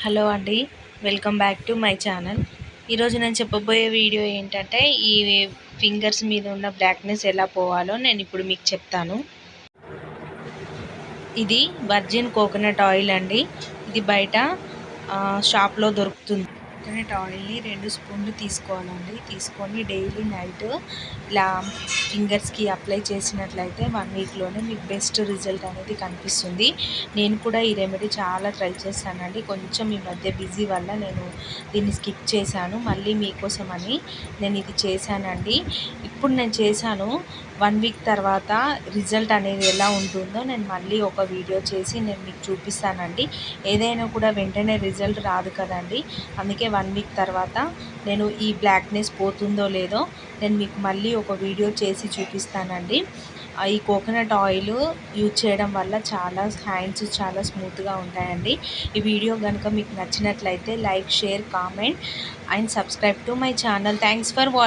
Hello అండి, welcome back to my channel. ఈరోజు నేను చెప్పబోయే వీడియో ఏంటంటే ఈ ఫింగర్స్ మీద ఉన్న బ్లాక్నెస్ ఎలా పోవాలో నేను ఇప్పుడు మీకు చెప్తాను. ఇది వర్జిన్ కోకోనట్ ఆయిల్ అండి. ఇది బయట షాప్లో దొరుకుతుంది. కోకోనట్ ఆయిల్ని 2 స్పూన్లు తీసుకోవాలండి. తీసుకొని డైలీ నైట్ ఇలా ఫింగర్స్కి అప్లై చేసినట్లయితే 1 వీక్లోనే మీకు బెస్ట్ రిజల్ట్ అనేది కనిపిస్తుంది. నేను కూడా ఈ రెమెడీ చాలా ట్రై చేశానండి. కొంచెం ఈ మధ్య బిజీ వల్ల నేను దీన్ని స్కిప్ చేశాను. మళ్ళీ మీకోసమని నేను ఇది చేశానండి. ఇప్పుడు నేను చేశాను. 1 వీక్ తర్వాత రిజల్ట్ అనేది ఎలా ఉంటుందో నేను మళ్ళీ ఒక వీడియో చేసి నేను మీకు చూపిస్తానండి. ఏదైనా కూడా వెంటనే రిజల్ట్ రాదు కదండి. అందుకే 1 వీక్ తర్వాత నేను ఈ బ్లాక్నెస్ పోతుందో లేదో నేను మీకు మళ్ళీ ఒక వీడియో చేసి చూపిస్తానండి. ఈ కోకోనట్ ఆయిల్ యూజ్ చేయడం వల్ల హ్యాండ్స్ చాలా స్మూత్గా ఉంటాయండి. ఈ వీడియో కనుక మీకు నచ్చినట్లయితే like, share, comment and subscribe to my channel. Thanks for watching.